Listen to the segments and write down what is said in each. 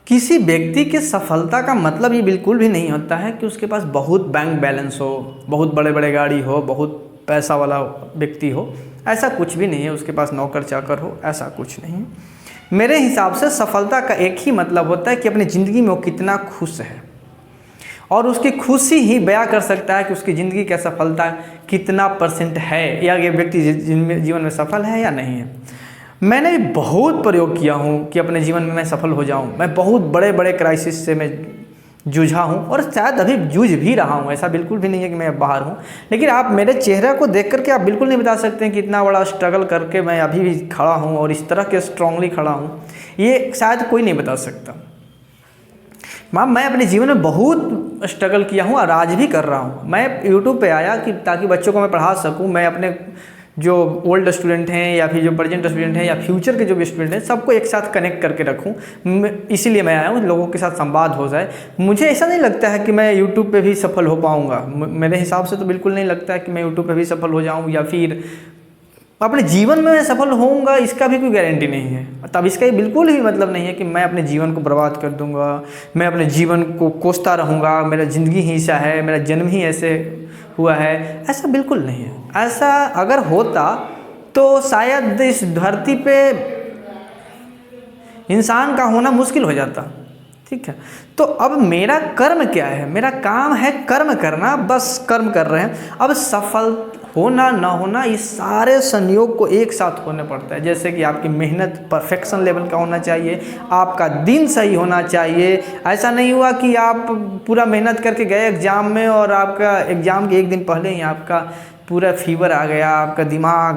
किसी व्यक्ति की सफलता का मतलब ये बिल्कुल भी नहीं होता है कि उसके पास बहुत बैंक बैलेंस हो, बहुत बड़े बड़े गाड़ी हो, बहुत पैसा वाला व्यक्ति हो। ऐसा कुछ भी नहीं है। उसके पास नौकर चाकर हो, ऐसा कुछ नहीं है। मेरे हिसाब से सफलता का एक ही मतलब होता है कि अपनी ज़िंदगी में वो कितना खुश है, और उसकी खुशी ही बयां कर सकता है कि उसकी ज़िंदगी का सफलता कितना % है, या ये व्यक्ति जीवन में सफल है या नहीं है। मैंने भी बहुत प्रयोग किया हूँ कि अपने जीवन में मैं सफल हो जाऊँ। मैं बहुत बड़े बड़े क्राइसिस से मैं जूझा हूँ, और शायद अभी जूझ भी रहा हूँ। ऐसा बिल्कुल भी नहीं है कि मैं बाहर हूँ, लेकिन आप मेरे चेहरे को देख करके आप बिल्कुल नहीं बता सकते हैं कि इतना बड़ा स्ट्रगल करके मैं अभी भी खड़ा हूँ और इस तरह के स्ट्रांगली खड़ा हूँ। ये शायद कोई नहीं बता सकता। मैं अपने जीवन में बहुत स्ट्रगल किया हूँ और आज भी कर रहा हूँ। मैं यूट्यूब पे आया कि ताकि बच्चों को मैं पढ़ा सकूँ। मैं अपने जो ओल्ड स्टूडेंट हैं या फिर जो प्रेजेंट स्टूडेंट हैं या फ्यूचर के जो भी स्टूडेंट हैं, सबको एक साथ कनेक्ट करके रखूँ। इसीलिए मैं आया हूँ, लोगों के साथ संवाद हो जाए। मुझे ऐसा नहीं लगता है कि मैं यूट्यूब पे भी सफल हो पाऊँगा। मेरे हिसाब से तो बिल्कुल नहीं लगता है कि मैं यूट्यूब पे भी सफल हो जाऊँ, या फिर अपने जीवन में मैं सफल होऊंगा, इसका भी कोई गारंटी नहीं है। तब इसका बिल्कुल ही मतलब नहीं है कि मैं अपने जीवन को बर्बाद कर दूंगा, मैं अपने जीवन को कोसता रहूँगा, मेरा ज़िंदगी ही ऐसा है, मेरा जन्म ही ऐसे हुआ है। ऐसा बिल्कुल नहीं है। ऐसा अगर होता तो शायद इस धरती पे इंसान का होना मुश्किल हो जाता। ठीक है, तो अब मेरा कर्म क्या है? मेरा काम है कर्म करना, बस कर्म कर रहे हैं। अब सफल होना ना होना, इस सारे संयोग को एक साथ होने पड़ता है। जैसे कि आपकी मेहनत परफेक्शन लेवल का होना चाहिए, आपका दिन सही होना चाहिए। ऐसा नहीं हुआ कि आप पूरा मेहनत करके गए एग्ज़ाम में और आपका एग्ज़ाम के एक दिन पहले ही आपका पूरा फीवर आ गया, आपका दिमाग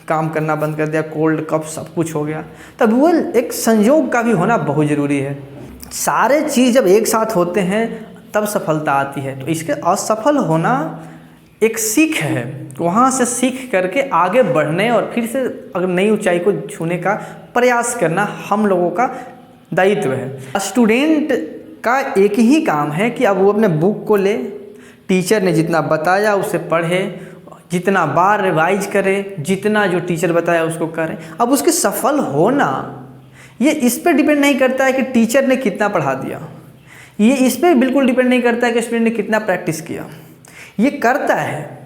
काम करना बंद कर दिया, कोल्ड कफ सब कुछ हो गया। तब वो एक संयोग का भी होना बहुत ज़रूरी है। सारे चीज़ जब एक साथ होते हैं तब सफलता आती है। तो इसके असफल होना एक सीख है, वहाँ से सीख करके आगे बढ़ने और फिर से अगर नई ऊंचाई को छूने का प्रयास करना हम लोगों का दायित्व है। स्टूडेंट का एक ही काम है कि अब वो अपने बुक को ले, टीचर ने जितना बताया उसे पढ़े, जितना बार रिवाइज करे, जितना जो टीचर बताया उसको करें। अब उसके सफल होना ये इस पर डिपेंड नहीं करता है कि टीचर ने कितना पढ़ा दिया, ये इस पर बिल्कुल डिपेंड नहीं करता है कि स्टूडेंट ने कितना प्रैक्टिस किया। ये करता है,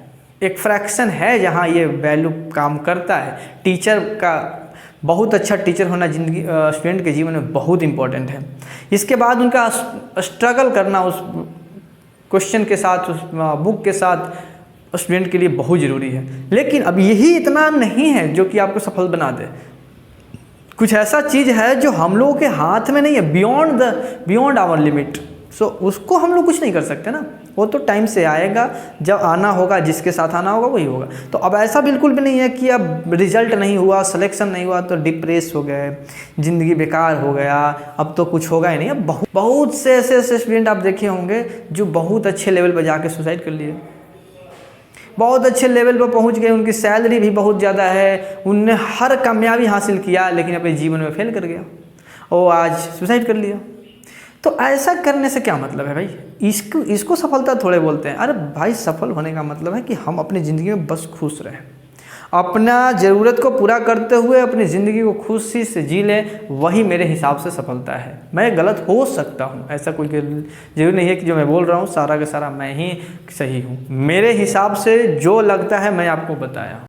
एक फ्रैक्शन है जहाँ ये वैल्यू काम करता है। टीचर का बहुत अच्छा टीचर होना जिंदगी स्टूडेंट के जीवन में बहुत इम्पोर्टेंट है। इसके बाद उनका स्ट्रगल करना उस क्वेश्चन के साथ, उस बुक के साथ स्टूडेंट के लिए बहुत ज़रूरी है। लेकिन अब यही इतना नहीं है जो कि आपको सफल बना दे। कुछ ऐसा चीज़ है जो हम लोगों के हाथ में नहीं है, बियॉन्ड आवर लिमिट। सो उसको हम लोग कुछ नहीं कर सकते ना, वो तो टाइम से आएगा, जब आना होगा, जिसके साथ आना होगा वही होगा। तो अब ऐसा बिल्कुल भी नहीं है कि अब रिजल्ट नहीं हुआ, सिलेक्शन नहीं हुआ तो डिप्रेस हो गए, ज़िंदगी बेकार हो गया, अब तो कुछ होगा ही नहीं। अब बहुत से ऐसे स्टूडेंट आप देखे होंगे जो बहुत अच्छे लेवल पर जाके सुसाइड कर लिए, बहुत अच्छे लेवल पर पहुंच गए, उनकी सैलरी भी बहुत ज़्यादा है, उनने हर कामयाबी हासिल किया, लेकिन अपने जीवन में फेल कर गया और आज सुसाइड कर लिया। तो ऐसा करने से क्या मतलब है भाई? इसको सफलता थोड़े बोलते हैं। अरे भाई, सफल होने का मतलब है कि हम अपनी ज़िंदगी में बस खुश रहें, अपना ज़रूरत को पूरा करते हुए अपनी ज़िंदगी को खुशी से जी लें। वही मेरे हिसाब से सफलता है। मैं गलत हो सकता हूँ, ऐसा कोई जरूरी नहीं है कि जो मैं बोल रहा हूँ सारा का सारा मैं ही सही हूँ। मेरे हिसाब से जो लगता है मैं आपको बताया।